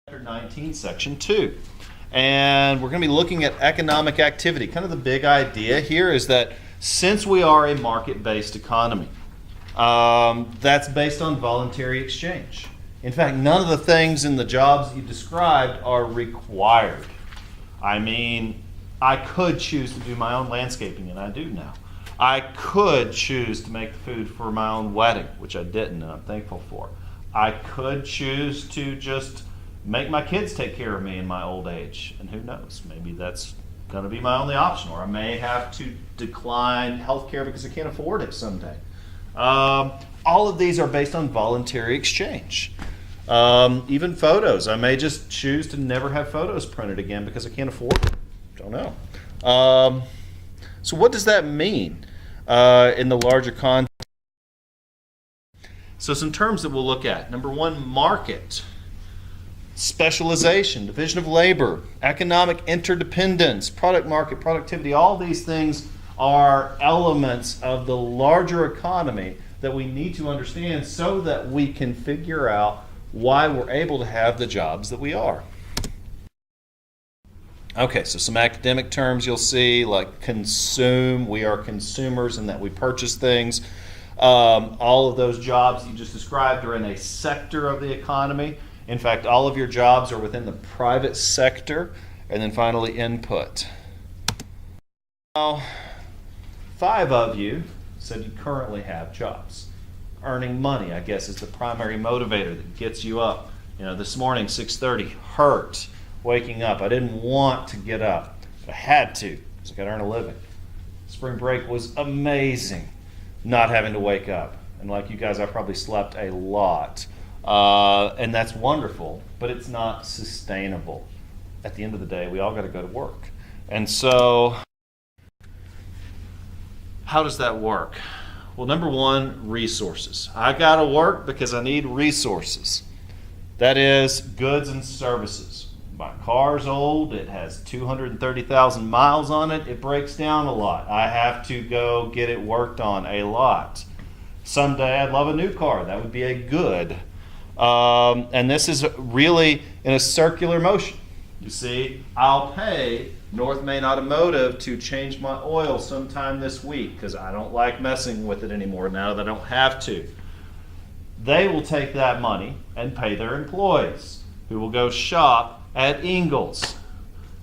Chapter 19, Section 2. And we're going to be looking at economic activity. Kind of the big idea here is that since we are a market-based economy, that's based on voluntary exchange. In fact, none of the things in the jobs that you described are required. I mean, I could choose to do my own landscaping, and I do now. I could choose to make the food for my own wedding, which I didn't, and I'm thankful for. I could choose to just make my kids take care of me in my old age, and who knows, maybe that's going to be my only option, or I may have to decline health care because I can't afford it someday. All of these are based on voluntary exchange. Even photos, I may just choose to never have photos printed again because I can't afford it. Don't know. So what does that mean in the larger context? So some terms that we'll look at. Number one, market. Specialization, division of labor, economic interdependence, product market, productivity, all these things are elements of the larger economy that we need to understand so that we can figure out why we're able to have the jobs that we are. Okay, so some academic terms you'll see, like consume, we are consumers in that we purchase things. All of those jobs you just described are in a sector of the economy. In fact, all of your jobs are within the private sector. And then finally, input. Now, 5 of you said you currently have jobs. Earning money, I guess, is the primary motivator that gets you up. You know, this morning, 6:30, hurt waking up. I didn't want to get up, but I had to because I got to earn a living. Spring break was amazing, not having to wake up. And like you guys, I probably slept a lot. And that's wonderful, but it's not sustainable. At the end of the day, we all got to go to work. And so, how does that work? Well, number one, resources. I got to work because I need resources. That is, goods and services. My car's old. It has 230,000 miles on it. It breaks down a lot. I have to go get it worked on a lot. Someday I'd love a new car. That would be a good. And this is really in a circular motion. You see, I'll pay North Main Automotive to change my oil sometime this week because I don't like messing with it anymore now that I don't have to. They will take that money and pay their employees who will go shop at Ingles,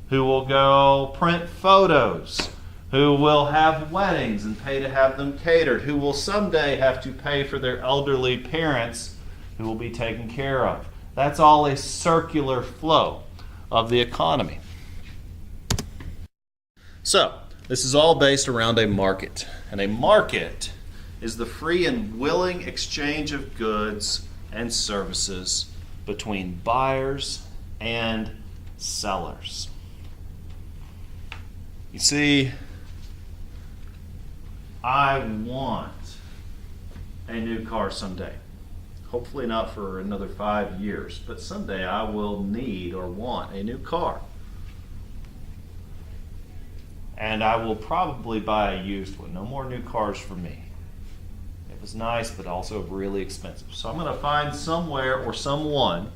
who will go print photos, who will have weddings and pay to have them catered, who will someday have to pay for their elderly parents who will be taken care of. That's all a circular flow of the economy. So, this is all based around a market. And a market is the free and willing exchange of goods and services between buyers and sellers. You see, I want a new car someday. Hopefully not for another 5 years, but someday I will need or want a new car. And I will probably buy a used one. No more new cars for me. It was nice, but also really expensive. So I'm going to find somewhere or someone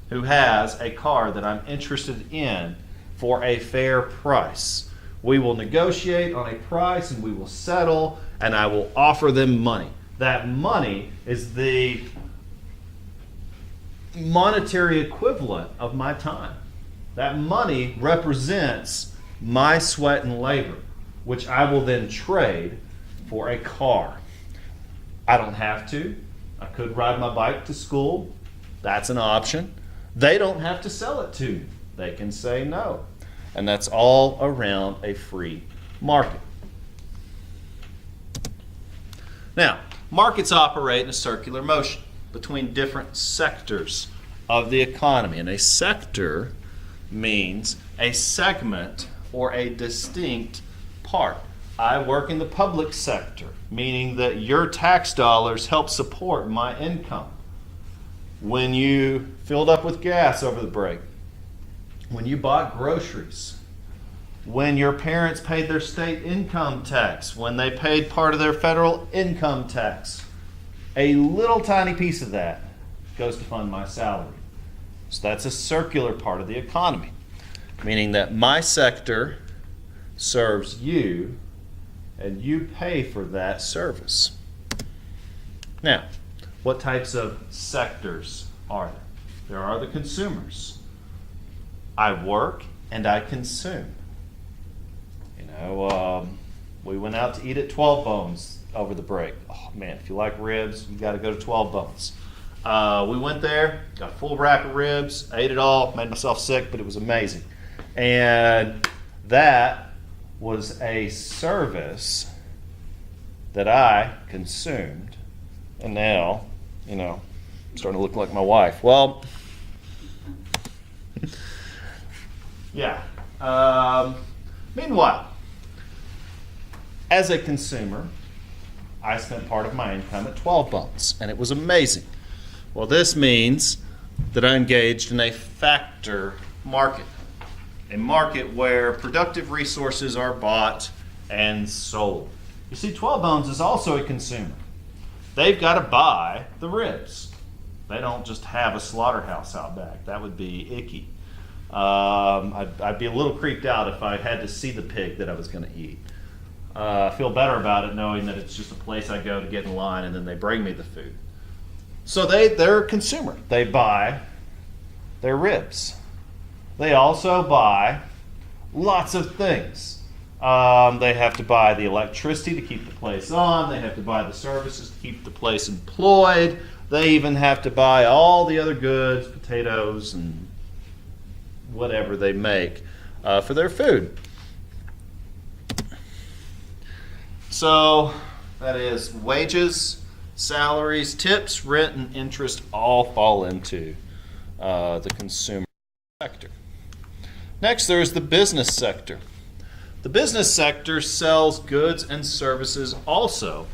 who has a car that I'm interested in for a fair price. We will negotiate on a price and we will settle, and I will offer them money. That money is the monetary equivalent of my time. That money represents my sweat and labor, which I will then trade for a car. I don't have to. I could ride my bike to school. That's an option. They don't have to sell it to me. They can say no. And that's all around a free market. Now, markets operate in a circular motion between different sectors of the economy. And a sector means a segment or a distinct part. I work in the public sector, meaning that your tax dollars help support my income. When you filled up with gas over the break, when you bought groceries, when your parents paid their state income tax, when they paid part of their federal income tax, a little tiny piece of that goes to fund my salary. So that's a circular part of the economy, meaning that my sector serves you and you pay for that service. Now, what types of sectors are there? There are the consumers. I work and I consume. We went out to eat at 12 Bones over the break. Oh man, if you like ribs, you got to go to 12 Bones. We went there, got a full rack of ribs, ate it all, made myself sick, but it was amazing. And that was a service that I consumed. And now, I'm starting to look like my wife. Well, yeah. Meanwhile, as a consumer, I spent part of my income at 12 Bones, and it was amazing. Well, this means that I engaged in a factor market, a market where productive resources are bought and sold. You see, 12 Bones is also a consumer. They've got to buy the ribs. They don't just have a slaughterhouse out back. That would be icky. I'd be a little creeped out if I had to see the pig that I was going to eat. I feel better about it knowing that it's just a place I go to get in line and then they bring me the food. So they're a consumer. They buy their ribs. They also buy lots of things. They have to buy the electricity to keep the place on. They have to buy the services to keep the place employed. They even have to buy all the other goods, potatoes, and whatever they make for their food. So that is wages, salaries, tips, rent, and interest all fall into the consumer sector. Next, there is the business sector. The business sector sells goods and services also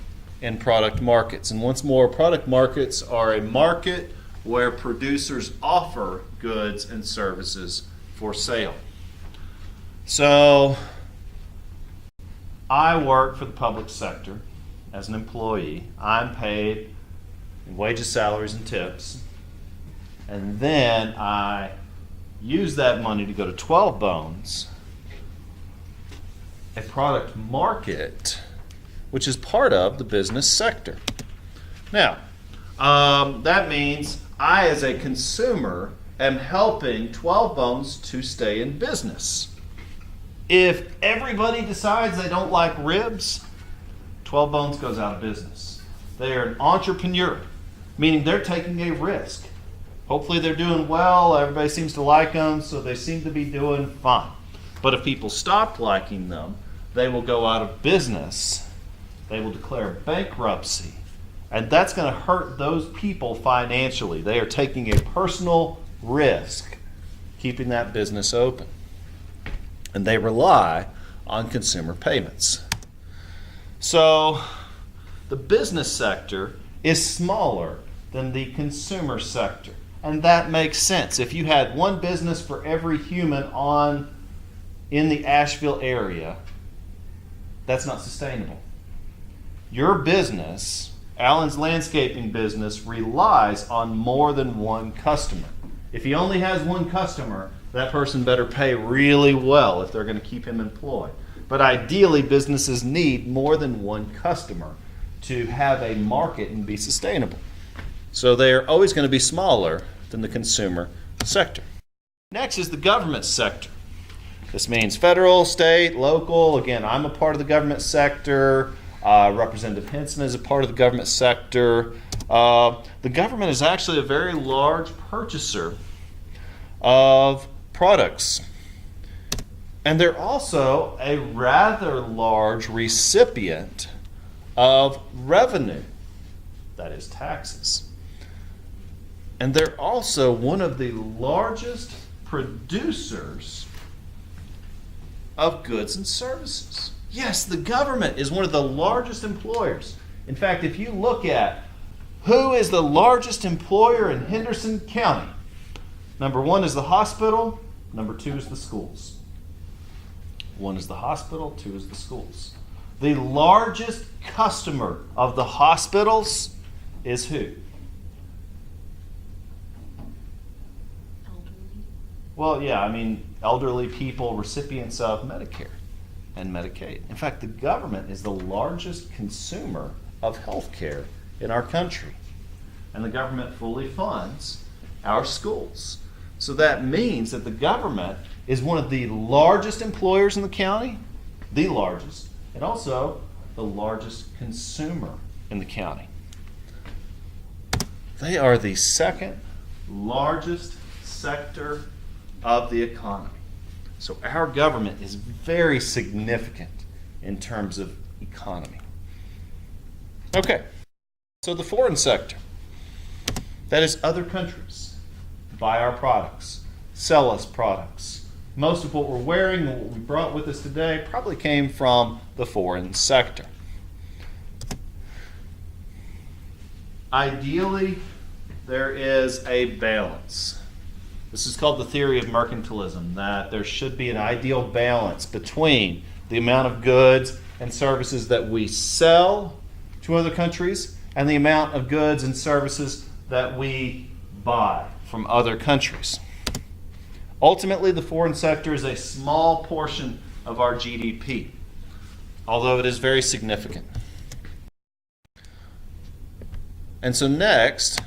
in product markets. And once more, product markets are a market where producers offer goods and services for sale. So I work for the public sector as an employee. I'm paid in wages, salaries, and tips. And then I use that money to go to 12 Bones, a product market, which is part of the business sector. Now, that means I, as a consumer, am helping 12 Bones to stay in business. If everybody decides they don't like ribs, 12 Bones goes out of business. They are an entrepreneur, meaning they're taking a risk. Hopefully they're doing well, everybody seems to like them, so they seem to be doing fine. But if people stop liking them, they will go out of business. They will declare bankruptcy. And that's going to hurt those people financially. They are taking a personal risk keeping that business open. And they rely on consumer payments. So the business sector is smaller than the consumer sector. And that makes sense. If you had one business for every human in the Asheville area, that's not sustainable. Your business, Alan's landscaping business, relies on more than one customer. If he only has one customer, that person better pay really well if they're going to keep him employed. But ideally, businesses need more than one customer to have a market and be sustainable. So they are always going to be smaller than the consumer sector. Next is the government sector. This means federal, state, local. Again, I'm a part of the government sector. Representative Henson is a part of the government sector. The government is actually a very large purchaser of products. And they're also a rather large recipient of revenue, that is taxes. And they're also one of the largest producers of goods and services. Yes, the government is one of the largest employers. In fact, if you look at who is the largest employer in Henderson County, number one is the hospital, number two is the schools. One is the hospital, two is the schools. The largest customer of the hospitals is who? Well, yeah, I mean, elderly people, recipients of Medicare and Medicaid. In fact, the government is the largest consumer of health care in our country. And the government fully funds our schools. So that means that the government is one of the largest employers in the county, the largest, and also the largest consumer in the county. They are the second largest sector of the economy. So our government is very significant in terms of economy. Okay, so the foreign sector, that is other countries buy our products, sell us products. Most of what we're wearing and what we brought with us today probably came from the foreign sector. Ideally, there is a balance. This is called the theory of mercantilism, that there should be an ideal balance between the amount of goods and services that we sell to other countries and the amount of goods and services that we buy from other countries. Ultimately, the foreign sector is a small portion of our GDP, although it is very significant. And so next,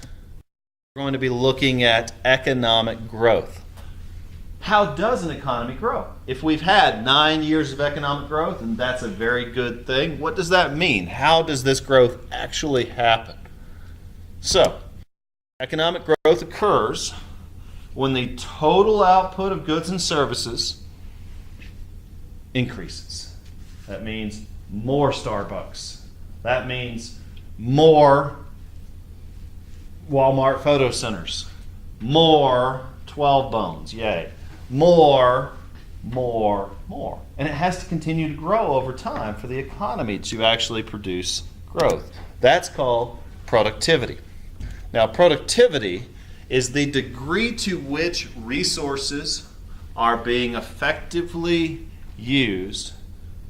we're going to be looking at economic growth. How does an economy grow? If we've had 9 years of economic growth, and that's a very good thing, what does that mean? How does this growth actually happen? So, economic growth occurs when the total output of goods and services increases. That means more Starbucks. That means more Walmart photo centers. More 12 bones, yay. More. And it has to continue to grow over time for the economy to actually produce growth. That's called productivity. Now, productivity is the degree to which resources are being effectively used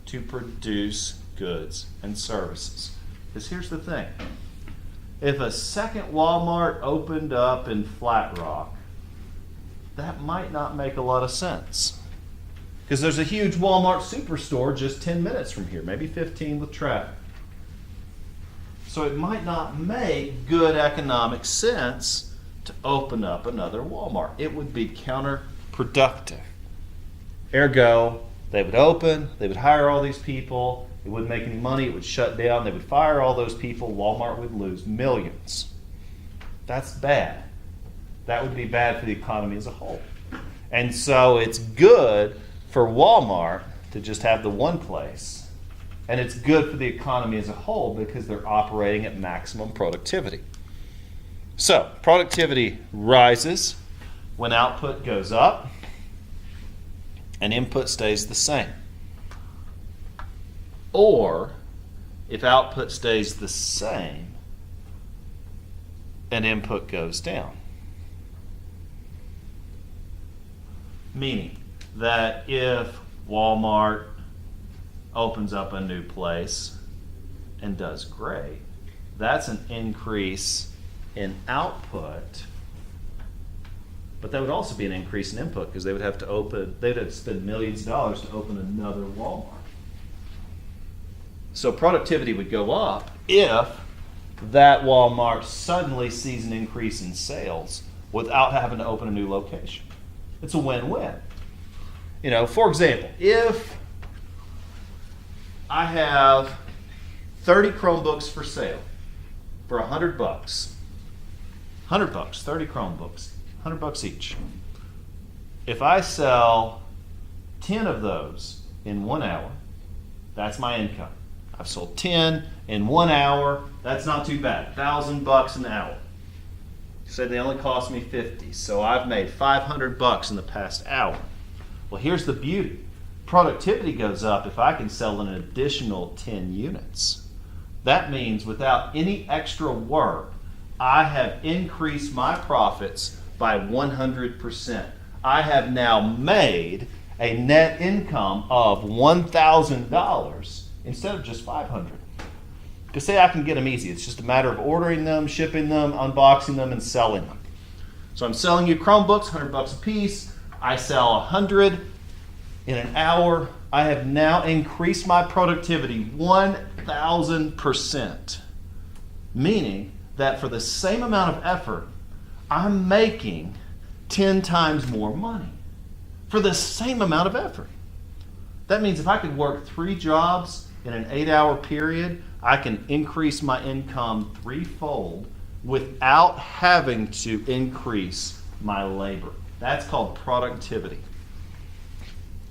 to produce goods and services. Because here's the thing. If a second Walmart opened up in Flat Rock, that might not make a lot of sense. Because there's a huge Walmart superstore just 10 minutes from here, maybe 15 with traffic. So it might not make good economic sense to open up another Walmart. It would be counterproductive. Ergo, they would open, they would hire all these people, it wouldn't make any money, it would shut down, they would fire all those people, Walmart would lose millions. That's bad. That would be bad for the economy as a whole. And so it's good for Walmart to just have the one place, and it's good for the economy as a whole because they're operating at maximum productivity. So, productivity rises when output goes up and input stays the same. Or, if output stays the same and input goes down. Meaning that if Walmart opens up a new place and does great, that's an increase in output, but that would also be an increase in input because they would have to spend millions of dollars to open another Walmart. So productivity would go up if that Walmart suddenly sees an increase in sales without having to open a new location. It's a win-win. You know, for example, if I have 30 Chromebooks for sale for $100, $100, 30 Chromebooks, $100 each. If I sell 10 of those in 1 hour, that's my income. I've sold 10 in 1 hour. That's not too bad. $1,000 an hour. You said they only cost me $50, so I've made $500 in the past hour. Well, here's the beauty. Productivity goes up if I can sell an additional 10 units. That means without any extra work, I have increased my profits by 100%. I have now made a net income of $1,000 instead of just $500. Because say I can get them easy. It's just a matter of ordering them, shipping them, unboxing them, and selling them. So I'm selling you Chromebooks, $100 a piece. I sell 100 in an hour. I have now increased my productivity 1,000%. Meaning that for the same amount of effort, I'm making 10 times more money for the same amount of effort. That means if I could work 3 jobs in an 8-hour period, I can increase my income 3-fold without having to increase my labor. That's called productivity.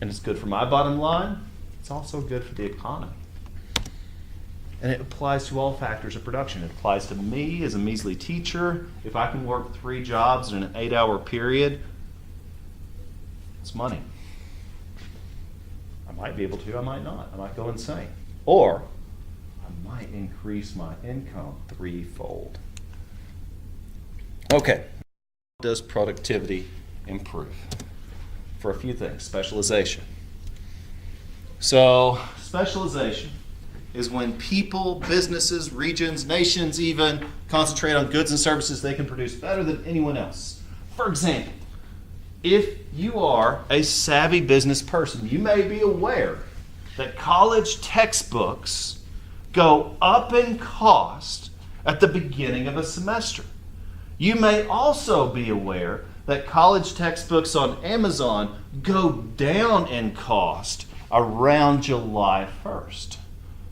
And it's good for my bottom line. It's also good for the economy. And it applies to all factors of production. It applies to me as a measly teacher. If I can work 3 jobs in an 8-hour period, it's money. I might be able to, I might not. I might go insane. Or I might increase my income 3-fold. Okay. How does productivity improve? For a few things. Specialization. So, specialization is when people, businesses, regions, nations even concentrate on goods and services they can produce better than anyone else. For example, if you are a savvy business person, you may be aware that college textbooks go up in cost at the beginning of a semester. You may also be aware that college textbooks on Amazon go down in cost around July 1st.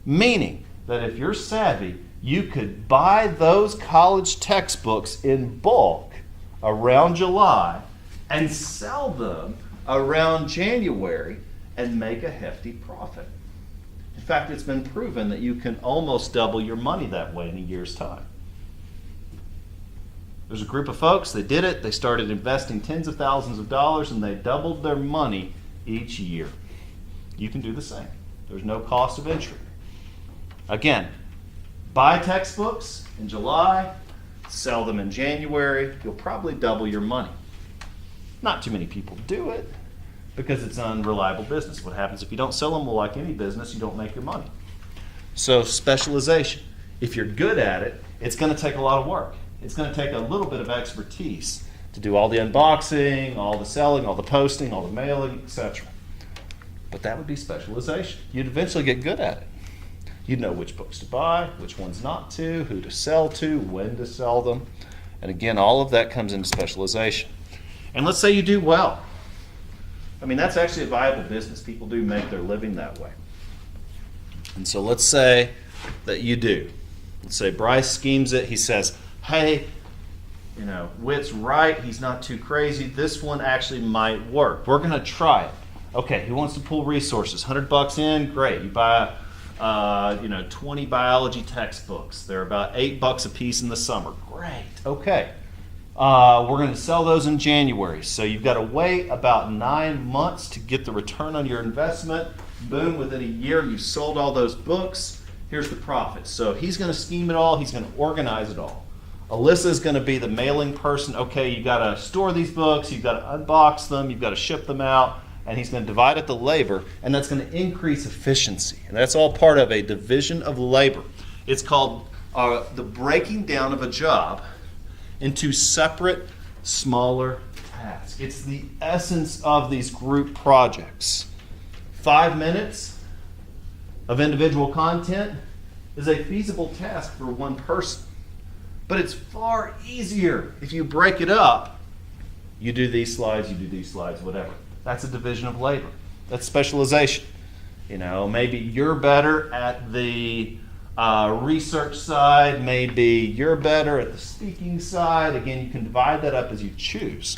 Meaning that if you're savvy, you could buy those college textbooks in bulk around July and sell them around January and make a hefty profit. In fact, it's been proven that you can almost double your money that way in a year's time. There's a group of folks, they did it, they started investing tens of thousands of dollars and they doubled their money each year. You can do the same. There's no cost of entry. Again, buy textbooks in July, sell them in January, you'll probably double your money. Not too many people do it because it's an unreliable business. What happens if you don't sell them? Well, like any business, you don't make your money. So specialization. If you're good at it, it's going to take a lot of work. It's going to take a little bit of expertise to do all the unboxing, all the selling, all the posting, all the mailing, etc. But that would be specialization. You'd eventually get good at it. You'd know which books to buy, which ones not to, who to sell to, when to sell them. And again, all of that comes into specialization. And let's say you do well. I mean, that's actually a viable business. People do make their living that way. And so let's say that you do. Let's say Bryce schemes it. He says, hey, Whit's right. He's not too crazy. This one actually might work. We're going to try it. Okay, who wants to pool resources? $100 in? Great. You buy 20 biology textbooks. They're about $8 a piece in the summer. Great. Okay. We're going to sell those in January. So you've got to wait about 9 months to get the return on your investment. Boom, within a year you've sold all those books. Here's the profit. So he's going to scheme it all. He's going to organize it all. Alyssa's going to be the mailing person. Okay, you've got to store these books. You've got to unbox them. You've got to ship them out. And he's going to divide up the labor, and that's going to increase efficiency. And that's all part of a division of labor. It's called the breaking down of a job into separate, smaller tasks. It's the essence of these group projects. 5 minutes of individual content is a feasible task for one person. But it's far easier if you break it up. You do these slides, whatever. That's a division of labor. That's specialization. Maybe you're better at the research side. Maybe you're better at the speaking side. Again, you can divide that up as you choose.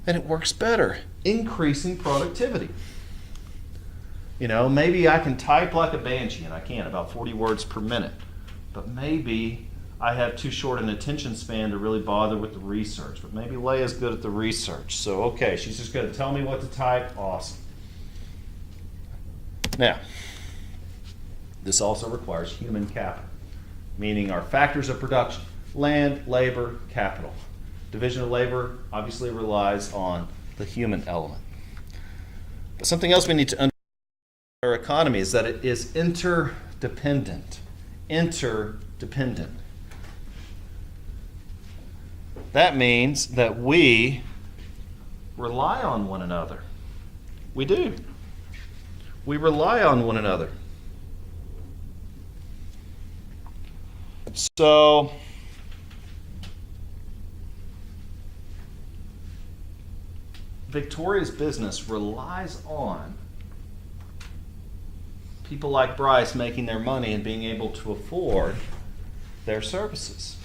And it works better, increasing productivity. Maybe I can type like a banshee, and I can, about 40 words per minute. But maybe I have too short an attention span to really bother with the research, but maybe Leia's good at the research. So, okay, she's just going to tell me what to type. Awesome. Now, this also requires human capital, meaning our factors of production: land, labor, capital. Division of labor obviously relies on the human element. But something else we need to understand about our economy is that it is interdependent. Interdependent. That means that we rely on one another. We do. We rely on one another. So, Victoria's business relies on people like Bryce making their money and being able to afford their services.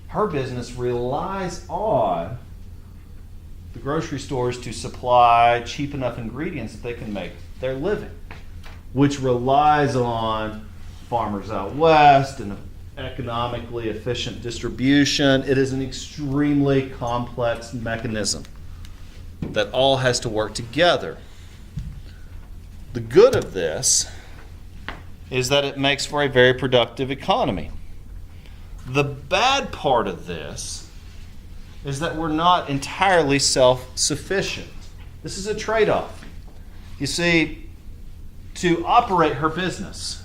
Her business relies on the grocery stores to supply cheap enough ingredients that they can make their living, which relies on farmers out west and economically efficient distribution. It is an extremely complex mechanism that all has to work together. The good of this is that it makes for a very productive economy. The bad part of this is that we're not entirely self-sufficient. This is a trade-off. You see, to operate her business,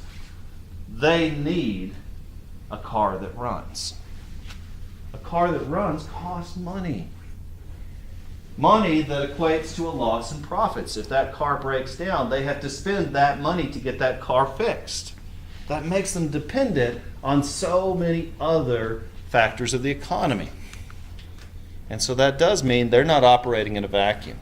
they need a car that runs. A car that runs costs money. Money that equates to a loss in profits. If that car breaks down, they have to spend that money to get that car fixed. That makes them dependent on so many other factors of the economy. And so that does mean they're not operating in a vacuum.